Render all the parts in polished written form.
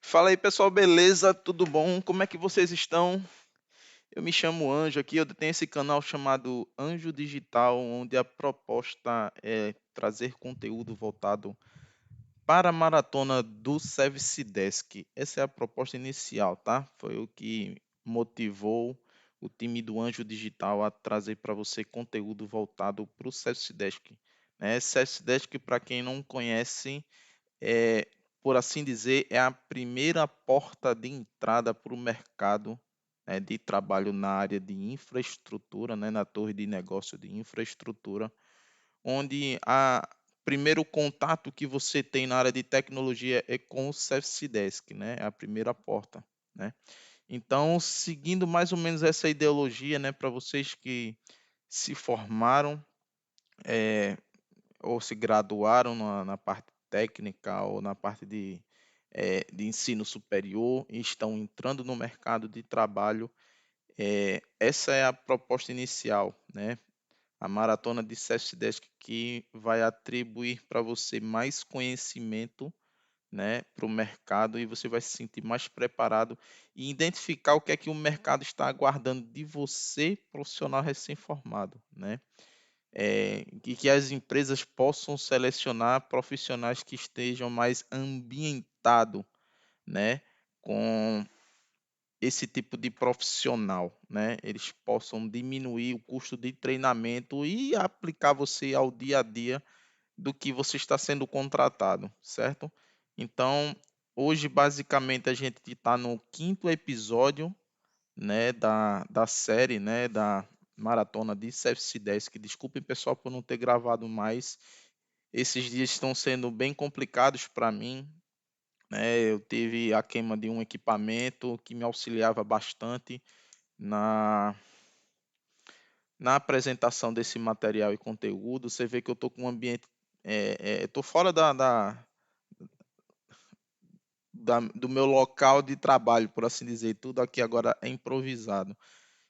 Fala aí, pessoal, beleza? Tudo bom? Como é que vocês estão? Eu me chamo Anjo aqui, eu tenho esse canal chamado Anjo Digital, onde a proposta é trazer conteúdo voltado para a maratona do Service Desk. Essa é a proposta inicial, tá? Foi o que motivou o time do Anjo Digital a trazer para você conteúdo voltado para o Service Desk. Service Desk, para quem não conhece, é, por assim dizer, é a primeira porta de entrada para o mercado, de trabalho na área de infraestrutura, na torre de negócio de infraestrutura, onde a primeiro contato que você tem na área de tecnologia é com o Service Desk, é a primeira porta, né? Então, seguindo mais ou menos essa ideologia, para vocês que se formaram, eh, ou se graduaram na parte técnica ou na parte de ensino superior e estão entrando no mercado de trabalho, essa é a proposta inicial, a maratona de Desk que vai atribuir para você mais conhecimento, para o mercado e você vai se sentir mais preparado e identificar o que é que o mercado está aguardando de você, profissional recém-formado, e que as empresas possam selecionar profissionais que estejam mais ambientados, com esse tipo de profissional, Eles possam diminuir o custo de treinamento e aplicar você ao dia a dia do que você está sendo contratado, certo? Então, hoje basicamente a gente está no quinto episódio, da série, da maratona de CFC 10, que desculpem pessoal por não ter gravado mais. Esses dias estão sendo bem complicados para mim, Eu tive a queima de um equipamento que me auxiliava bastante na, na apresentação desse material e conteúdo. Você vê que eu estou com um ambiente, estou fora do meu local de trabalho, por assim dizer. Tudo aqui agora é improvisado.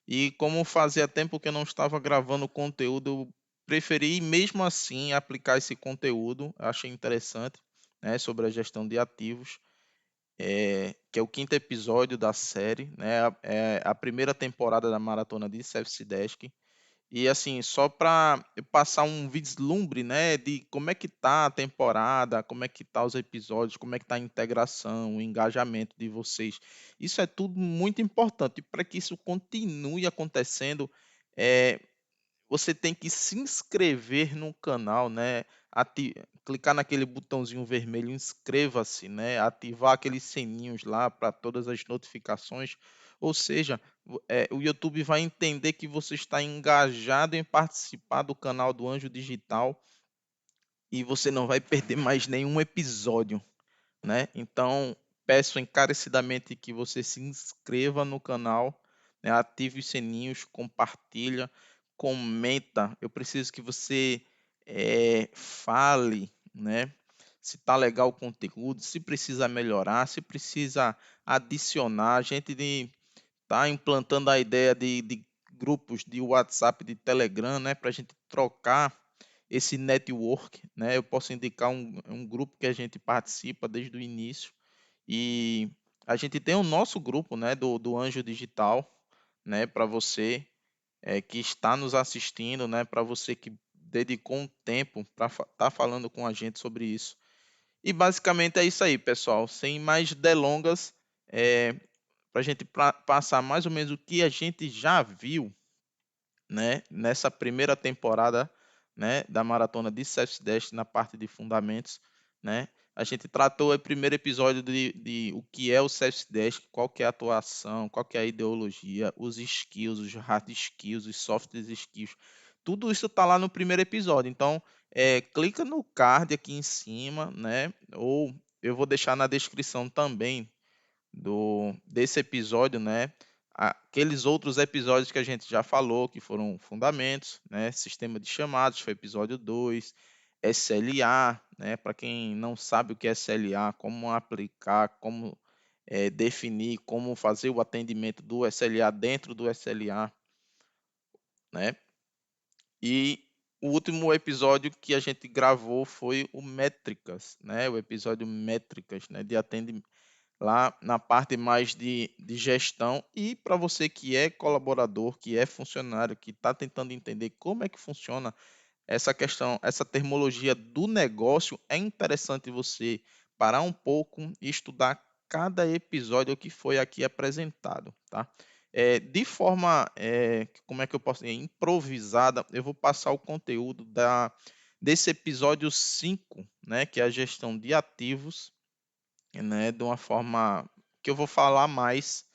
E como fazia tempo que eu não estava gravando conteúdo, eu preferi mesmo assim aplicar esse conteúdo. Eu achei interessante, sobre a gestão de ativos, que é o quinto episódio da série, é a primeira temporada da maratona de CFC Desk. E assim, só para passar um vislumbre, de como é que tá a temporada, como é que tá os episódios, como é que tá a integração, o engajamento de vocês. Isso é tudo muito importante. E para que isso continue acontecendo, é, você tem que se inscrever no canal, clicar naquele botãozinho vermelho, inscreva-se, ativar aqueles sininhos lá para todas as notificações. Ou seja, o YouTube vai entender que você está engajado em participar do canal do Anjo Digital e você não vai perder mais nenhum episódio, Então, peço encarecidamente que você se inscreva no canal, ative os sininhos, compartilha, comenta. Eu preciso que você fale, se tá legal o conteúdo, se precisa melhorar, se precisa adicionar. A gente tá implantando a ideia de grupos de WhatsApp, de Telegram, para a gente trocar esse network, Eu posso indicar um grupo que a gente participa desde o início e a gente tem o nosso grupo, do Anjo Digital, para você que está nos assistindo, para você que dedicou um tempo para estar falando com a gente sobre isso. E basicamente é isso aí, pessoal. Sem mais delongas, para a gente passar mais ou menos o que a gente já viu, nessa primeira temporada, da maratona de Self-Dash na parte de fundamentos, A gente tratou o primeiro episódio de o que é o Self-Dash, qual que é a atuação, qual que é a ideologia, os skills, os hard skills, os soft skills. Tudo isso está lá no primeiro episódio. Então, clica no card aqui em cima, Ou eu vou deixar na descrição também desse episódio, aqueles outros episódios que a gente já falou, que foram fundamentos, sistema de chamados, foi episódio 2, SLA, para quem não sabe o que é SLA, como aplicar, como definir, como fazer o atendimento do SLA dentro do SLA, né? E o último episódio que a gente gravou foi o Métricas, o episódio Métricas, de atendimento lá na parte mais de gestão. E para você que é colaborador, que é funcionário, que está tentando entender como é que funciona essa questão, essa termologia do negócio, é interessante você parar um pouco e estudar cada episódio que foi aqui apresentado, tá? De forma, como é que eu posso dizer, improvisada, eu vou passar o conteúdo desse episódio 5, né, que é a gestão de ativos, né, de uma forma que eu vou falar mais.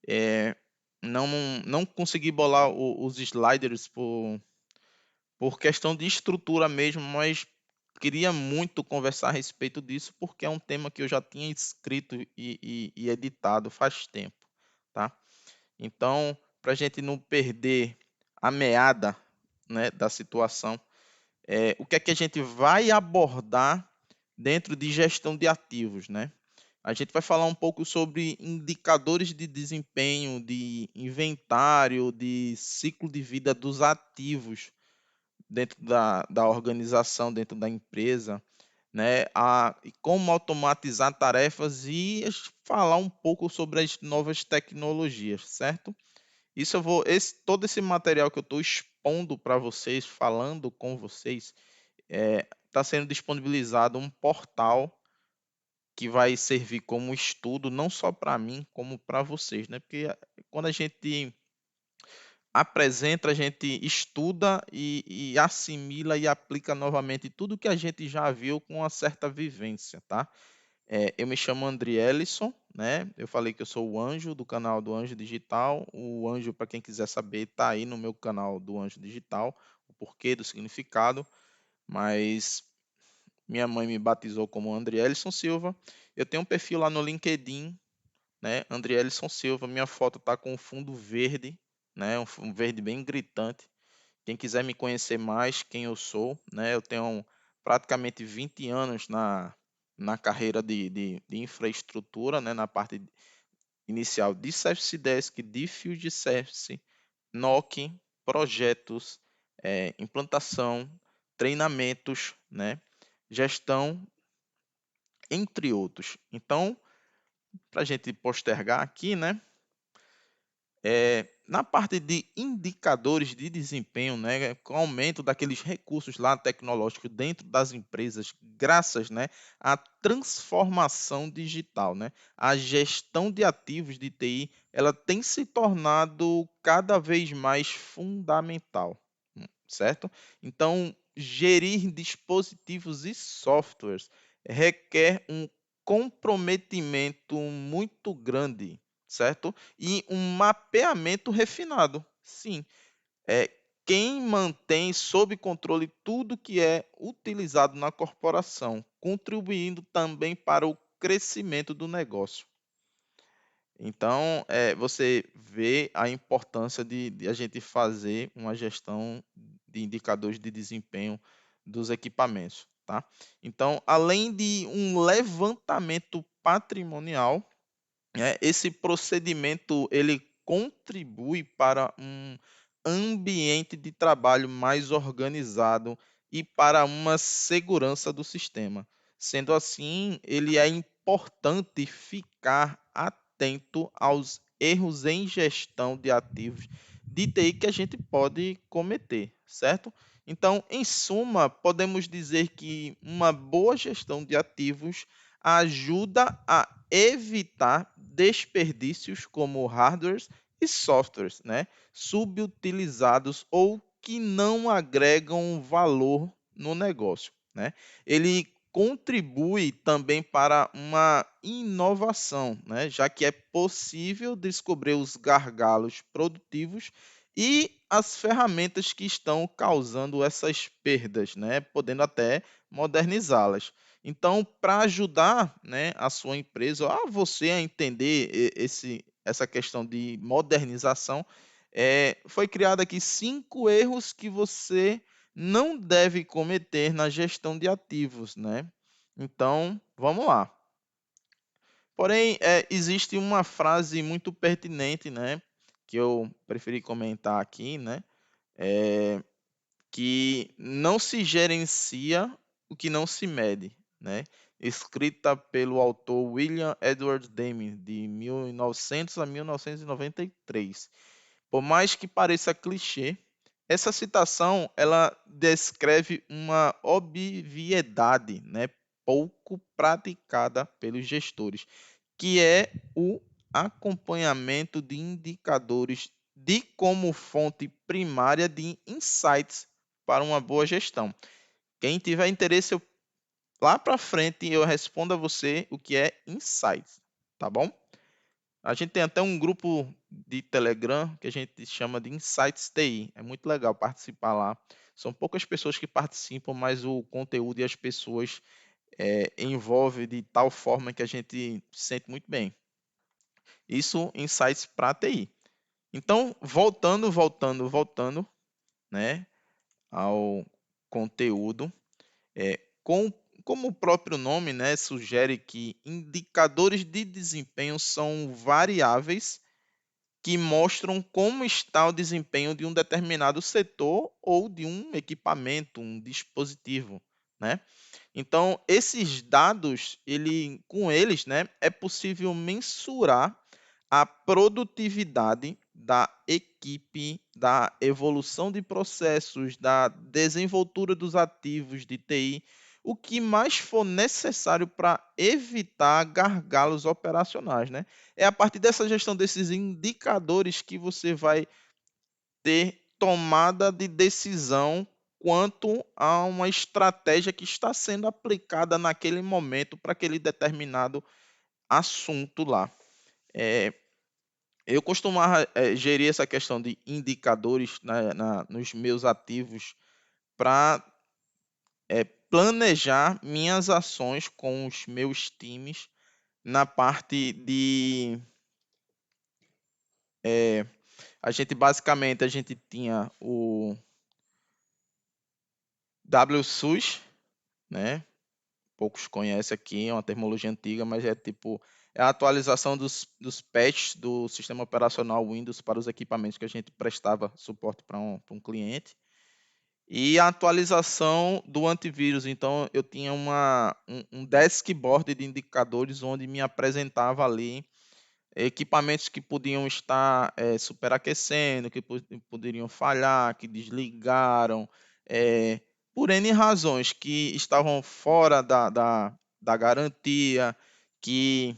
é, não, não consegui bolar os sliders por questão de estrutura mesmo, mas queria muito conversar a respeito disso, porque é um tema que eu já tinha escrito e editado faz tempo, tá? Então, para a gente não perder a meada, né, da situação, o que é que a gente vai abordar dentro de gestão de ativos, né? A gente vai falar um pouco sobre indicadores de desempenho, de inventário, de ciclo de vida dos ativos dentro da organização, dentro da empresa, né? E como automatizar tarefas e falar um pouco sobre as novas tecnologias, certo? Isso eu vou, todo esse material que eu estou expondo para vocês, falando com vocês, está sendo disponibilizado um portal que vai servir como estudo não só para mim, como para vocês, né? Porque quando a gente apresenta, a gente estuda e assimila e aplica novamente tudo que a gente já viu com uma certa vivência, tá? Eu me chamo Andrielison, né? Eu falei que eu sou o Anjo do canal do Anjo Digital. O Anjo, para quem quiser saber, está aí no meu canal do Anjo Digital, o porquê do significado, mas minha mãe me batizou como Andrielison Silva. Eu tenho um perfil lá no LinkedIn, né? Andrielison Silva. Minha foto está com um fundo verde, né? Um verde bem gritante. Quem quiser me conhecer mais, quem eu sou, né? Eu tenho praticamente 20 anos na carreira de infraestrutura, né? Na parte inicial de Service Desk, de Field Service, NOC, projetos, implantação, treinamentos, né? Gestão, entre outros. Então, para a gente postergar aqui, né? Na parte de indicadores de desempenho, né, com o aumento daqueles recursos lá tecnológicos dentro das empresas, graças, né, à transformação digital, né, a gestão de ativos de TI, ela tem se tornado cada vez mais fundamental, certo? Então, gerir dispositivos e softwares requer um comprometimento muito grande, certo? E um mapeamento refinado. Sim, é quem mantém sob controle tudo que é utilizado na corporação, contribuindo também para o crescimento do negócio. Então, você vê a importância de a gente fazer uma gestão de indicadores de desempenho dos equipamentos, tá? Então, além de um levantamento patrimonial, esse procedimento ele contribui para um ambiente de trabalho mais organizado e para uma segurança do sistema. Sendo assim, ele é importante ficar atento aos erros em gestão de ativos de TI que a gente pode cometer, certo? Então, em suma, podemos dizer que uma boa gestão de ativos ajuda a evitar desperdícios como hardwares e softwares, né, subutilizados ou que não agregam valor no negócio, né? Ele contribui também para uma inovação, né, já que é possível descobrir os gargalos produtivos e as ferramentas que estão causando essas perdas, né, podendo até modernizá-las. Então, para ajudar, né, a sua empresa, a você a entender essa questão de modernização, foi criado aqui 5 erros que você não deve cometer na gestão de ativos, né? Então, vamos lá. Porém, existe uma frase muito pertinente, né, que eu preferi comentar aqui, né, que não se gerencia o que não se mede, né? escrita pelo autor William Edward Deming, de 1900 a 1993. Por mais que pareça clichê, essa citação ela descreve uma obviedade, né, pouco praticada pelos gestores, que é o acompanhamento de indicadores de como fonte primária de insights para uma boa gestão. Quem tiver interesse, lá para frente eu respondo a você o que é insights, tá bom? A gente tem até um grupo de Telegram que a gente chama de Insights TI. É muito legal participar lá. São poucas pessoas que participam, mas o conteúdo e as pessoas envolve de tal forma que a gente se sente muito bem. Isso Insights para TI. Então, voltando, né, ao conteúdo, como o próprio nome, né, sugere que indicadores de desempenho são variáveis que mostram como está o desempenho de um determinado setor ou de um equipamento, um dispositivo, né? Então, esses dados, com eles, né, é possível mensurar a produtividade da equipe, da evolução de processos, da desenvoltura dos ativos de TI, o que mais for necessário para evitar gargalos operacionais, né? É a partir dessa gestão desses indicadores que você vai ter tomada de decisão quanto a uma estratégia que está sendo aplicada naquele momento para aquele determinado assunto lá. Eu costumava gerir essa questão de indicadores nos meus ativos para planejar minhas ações com os meus times na parte de a gente tinha o WSUS, né? Poucos conhecem aqui, é uma terminologia antiga, mas é a atualização dos patches do sistema operacional Windows para os equipamentos que a gente prestava suporte para um cliente. E a atualização do antivírus. Então, eu tinha um dashboard de indicadores onde me apresentava ali equipamentos que podiam estar superaquecendo, que poderiam falhar, que desligaram, por N razões, que estavam fora da garantia, que,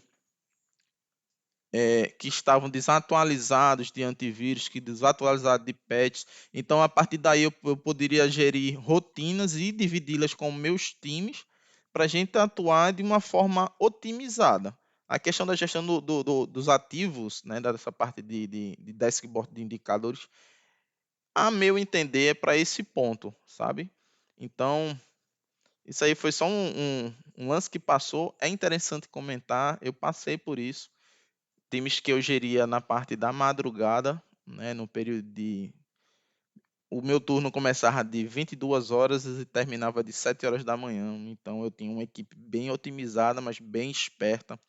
que estavam desatualizados de antivírus, que desatualizados de patches. Então, a partir daí, eu poderia gerir rotinas e dividi-las com meus times para a gente atuar de uma forma otimizada. A questão da gestão dos ativos, né, dessa parte de dashboard de indicadores, a meu entender, é para esse ponto, sabe? Então, isso aí foi só um lance que passou. É interessante comentar, eu passei por isso. Times que eu geria na parte da madrugada, né, no período de... O meu turno começava de 22 horas e terminava de 7 horas da manhã. Então, eu tinha uma equipe bem otimizada, mas bem esperta.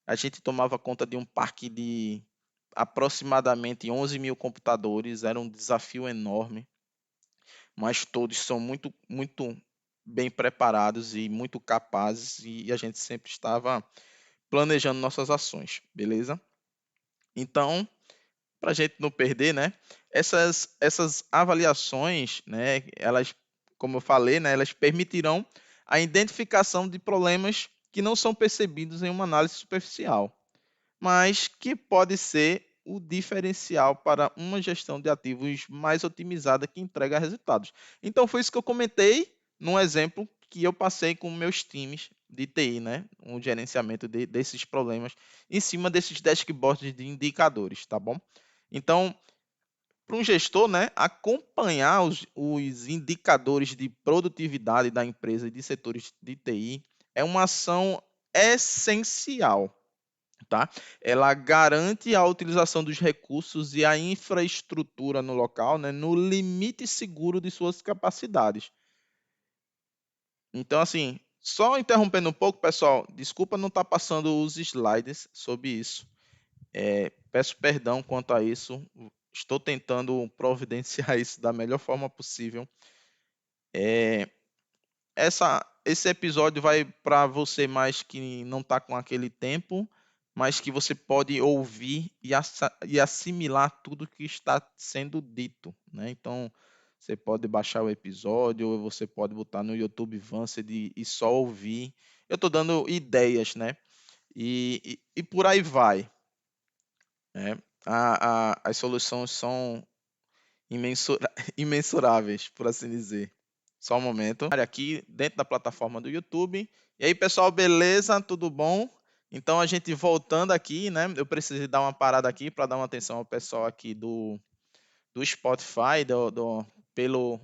A gente tomava conta de um parque de aproximadamente 11 mil computadores. Era um desafio enorme, mas todos são muito bem preparados e muito capazes. E a gente sempre estava planejando nossas ações, beleza? Então, para a gente não perder, né? Essas avaliações, né? Elas, como eu falei, né? Elas permitirão a identificação de problemas que não são percebidos em uma análise superficial, mas que pode ser o diferencial para uma gestão de ativos mais otimizada que entrega resultados. Então foi isso que eu comentei num exemplo que eu passei com meus times de TI, né? Um gerenciamento desses problemas em cima desses dashboards de indicadores, tá bom? Então, para um gestor, né, acompanhar os indicadores de produtividade da empresa e de setores de TI é uma ação essencial, tá? Ela garante a utilização dos recursos e a infraestrutura no local, né, no limite seguro de suas capacidades. Então, assim, só interrompendo um pouco, pessoal, desculpa não estar passando os slides sobre isso. Peço perdão quanto a isso. Estou tentando providenciar isso da melhor forma possível. Essa esse episódio vai para você mais que não está com aquele tempo, mas que você pode ouvir e assimilar tudo que está sendo dito, né? Então, você pode baixar o episódio, ou você pode botar no YouTube Vanced e só ouvir. Eu estou dando ideias, né? E por aí vai, né? As soluções são imensuráveis, por assim dizer. Só um momento. Aqui dentro da plataforma do YouTube. E aí, pessoal, beleza? Tudo bom? Então, a gente voltando aqui, né? Eu preciso dar uma parada aqui para dar uma atenção ao pessoal aqui do Spotify, pelo,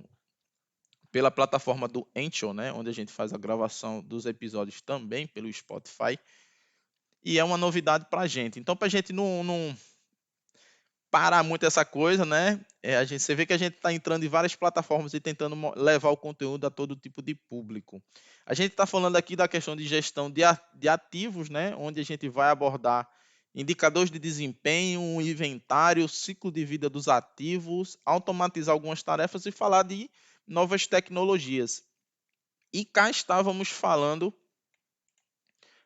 pela plataforma do Anchor, né? Onde a gente faz a gravação dos episódios também pelo Spotify. E é uma novidade para a gente. Então, para a gente não parar muito essa coisa, né? Você vê que a gente está entrando em várias plataformas e tentando levar o conteúdo a todo tipo de público. A gente está falando aqui da questão de gestão de ativos, né? Onde a gente vai abordar indicadores de desempenho, um inventário, ciclo de vida dos ativos, automatizar algumas tarefas e falar de novas tecnologias. E cá estávamos falando,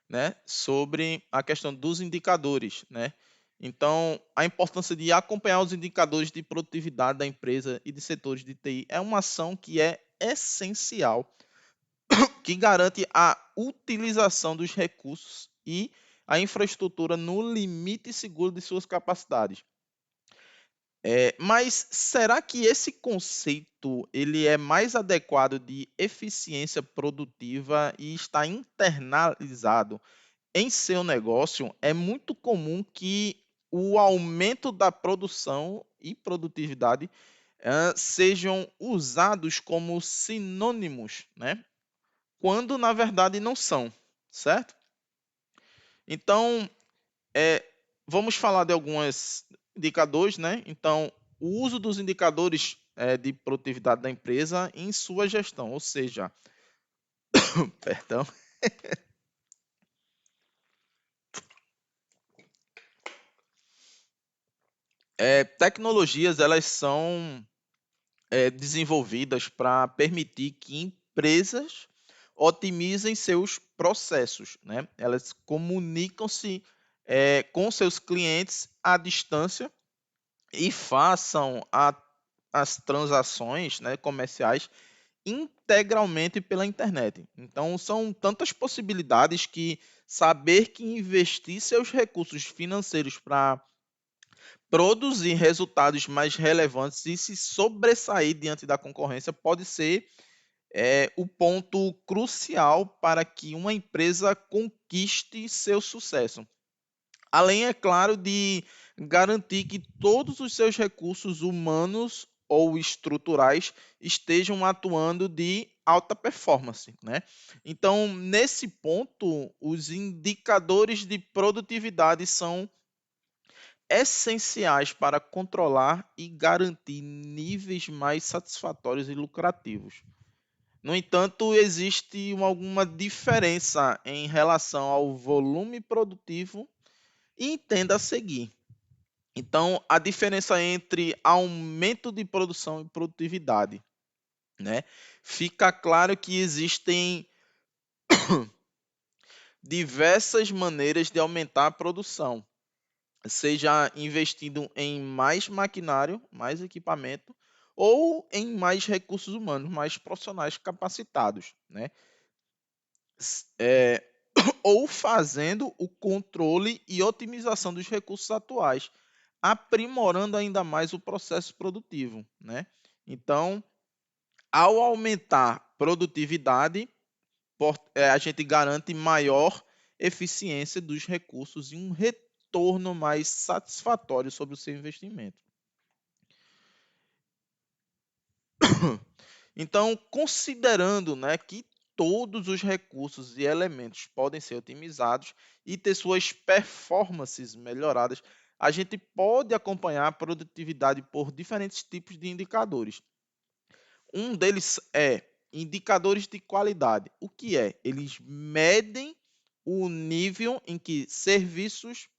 né, sobre a questão dos indicadores, né? Então, a importância de acompanhar os indicadores de produtividade da empresa e de setores de TI é uma ação que é essencial, que garante a utilização dos recursos e a infraestrutura no limite seguro de suas capacidades. Mas será que esse conceito ele é mais adequado de eficiência produtiva e está internalizado em seu negócio? É muito comum que o aumento da produção e produtividade sejam usados como sinônimos, né? Quando na verdade não são, certo? Então, é, vamos falar de alguns indicadores, né? Então, o uso dos indicadores de produtividade da empresa em sua gestão, ou seja, perdão, tecnologias elas são desenvolvidas para permitir que empresas otimizem seus processos, né? Elas comunicam-se com seus clientes à distância e façam as transações, né, comerciais integralmente pela internet. Então, são tantas possibilidades que saber que investir seus recursos financeiros para produzir resultados mais relevantes e se sobressair diante da concorrência pode ser o ponto crucial para que uma empresa conquiste seu sucesso. Além, é claro, de garantir que todos os seus recursos humanos ou estruturais estejam atuando de alta performance, né? Então, nesse ponto, os indicadores de produtividade são essenciais para controlar e garantir níveis mais satisfatórios e lucrativos. No entanto, existe alguma diferença em relação ao volume produtivo e tende a seguir. Então, a diferença entre aumento de produção e produtividade, né? Fica claro que existem diversas maneiras de aumentar a produção, seja investindo em mais maquinário, mais equipamento, ou em mais recursos humanos, mais profissionais capacitados, né? É, ou fazendo o controle e otimização dos recursos atuais, aprimorando ainda mais o processo produtivo, né? Então, ao aumentar produtividade, a gente garante maior eficiência dos recursos e um retorno mais satisfatório sobre o seu investimento. Então, considerando, né, que todos os recursos e elementos podem ser otimizados e ter suas performances melhoradas, a gente pode acompanhar a produtividade por diferentes tipos de indicadores. Um deles é indicadores de qualidade. O que é? Eles medem o nível em que serviços,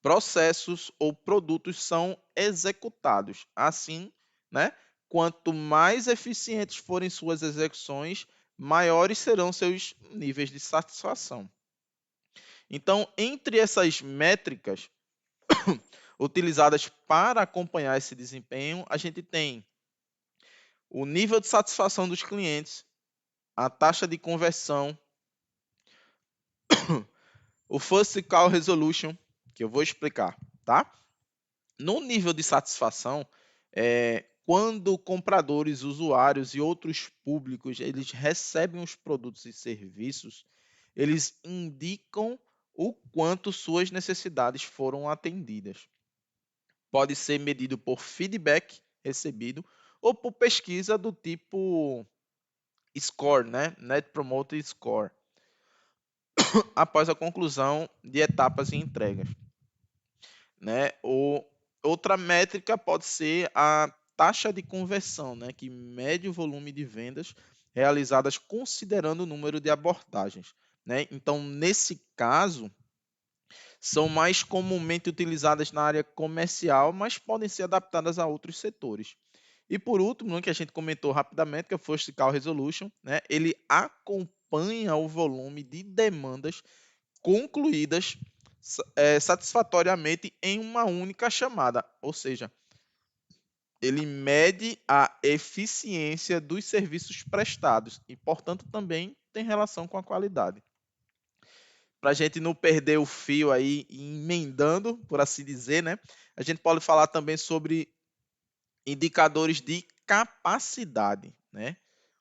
processos ou produtos são executados. Assim, né? Quanto mais eficientes forem suas execuções, maiores serão seus níveis de satisfação. Então, entre essas métricas utilizadas para acompanhar esse desempenho, a gente tem o nível de satisfação dos clientes, a taxa de conversão, o First Call Resolution, que eu vou explicar, tá? No nível de satisfação, quando compradores, usuários e outros públicos eles recebem os produtos e serviços, eles indicam o quanto suas necessidades foram atendidas. Pode ser medido por feedback recebido ou por pesquisa do tipo score, né? Net Promoter Score, após a conclusão de etapas e entregas, né? Outra métrica pode ser a taxa de conversão, né? Que mede o volume de vendas realizadas considerando o número de abordagens, né? Então, nesse caso, são mais comumente utilizadas na área comercial, mas podem ser adaptadas a outros setores. E por último, que a gente comentou rapidamente, que é o First Call Resolution, né? Ele acompanha o volume de demandas concluídas satisfatoriamente em uma única chamada, ou seja, ele mede a eficiência dos serviços prestados e, portanto, também tem relação com a qualidade. Para a gente não perder o fio aí, emendando, por assim dizer, né? A gente pode falar também sobre indicadores de capacidade, né?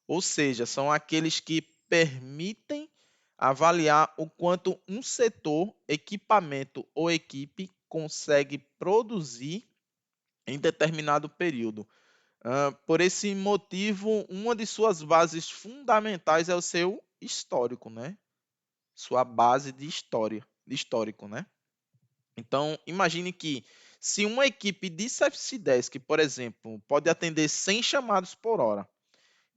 Ou seja, são aqueles que permitem avaliar o quanto um setor, equipamento ou equipe consegue produzir em determinado período. Por esse motivo, uma de suas bases fundamentais é o seu histórico, né? Sua base de história, de histórico, né? Então, imagine que se uma equipe de CFC Desk, por exemplo, pode atender 100 chamados por hora,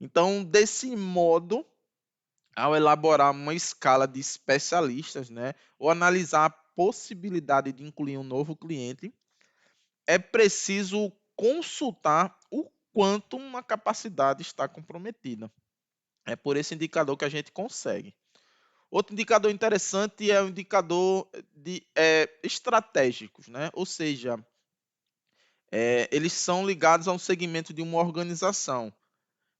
então, desse modo, ao elaborar uma escala de especialistas, né, ou analisar a possibilidade de incluir um novo cliente, é preciso consultar o quanto uma capacidade está comprometida. É por esse indicador que a gente consegue. Outro indicador interessante é o indicador de estratégicos, né? Ou seja, eles são ligados a um segmento de uma organização.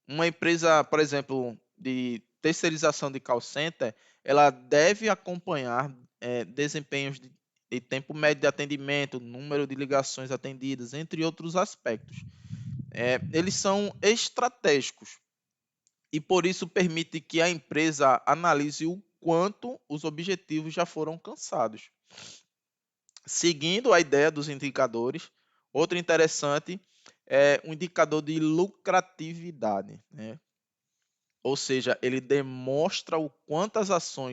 Uma empresa, por exemplo, de terceirização de call center, ela deve acompanhar desempenhos de tempo médio de atendimento, número de ligações atendidas, entre outros aspectos. Eles são estratégicos e por isso permite que a empresa analise o quanto os objetivos já foram alcançados. Seguindo a ideia dos indicadores, outro interessante é o indicador de lucratividade, né? Ou seja, ele demonstra o quanto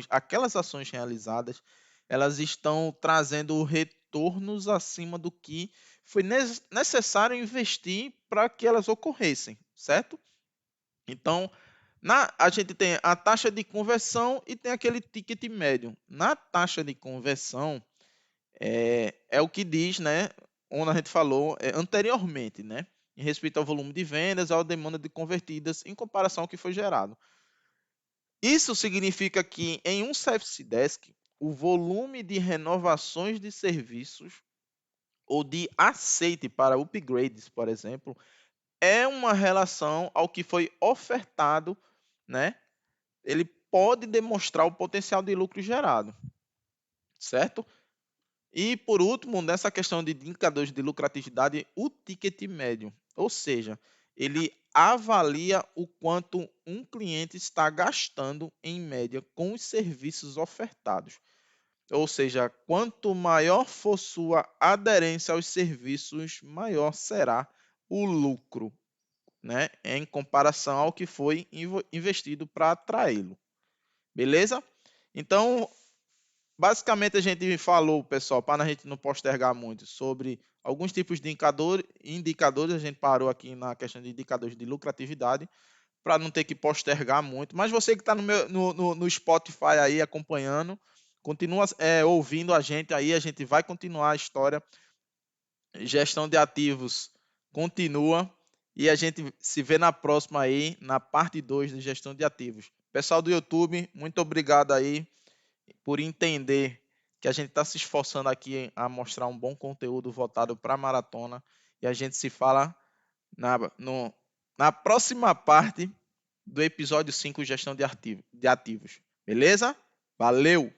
aquelas ações realizadas, elas estão trazendo retornos acima do que foi necessário investir para que elas ocorressem, certo? Então, a gente tem a taxa de conversão e tem aquele ticket médio. Na taxa de conversão, é o que diz, né, onde a gente falou anteriormente, né, em respeito ao volume de vendas, à demanda de convertidas em comparação ao que foi gerado. Isso significa que em um Service Desk, o volume de renovações de serviços ou de aceite para upgrades, por exemplo, é uma relação ao que foi ofertado, né? Ele pode demonstrar o potencial de lucro gerado, certo? E por último, nessa questão de indicadores de lucratividade, o ticket médio, ou seja, ele avalia o quanto um cliente está gastando em média com os serviços ofertados. Ou seja, quanto maior for sua aderência aos serviços, maior será o lucro, né, em comparação ao que foi investido para atraí-lo. Beleza? Então, basicamente a gente falou, pessoal, para a gente não postergar muito, sobre alguns tipos de indicadores. A gente parou aqui na questão de indicadores de lucratividade, para não ter que postergar muito. Mas você que está no Spotify aí acompanhando, continua ouvindo a gente vai continuar a história. Gestão de ativos continua. E a gente se vê na próxima aí, na parte 2 de gestão de ativos. Pessoal do YouTube, muito obrigado aí por entender que a gente está se esforçando aqui a mostrar um bom conteúdo voltado para a maratona. E a gente se fala na próxima parte do episódio 5, gestão de ativos. Beleza? Valeu!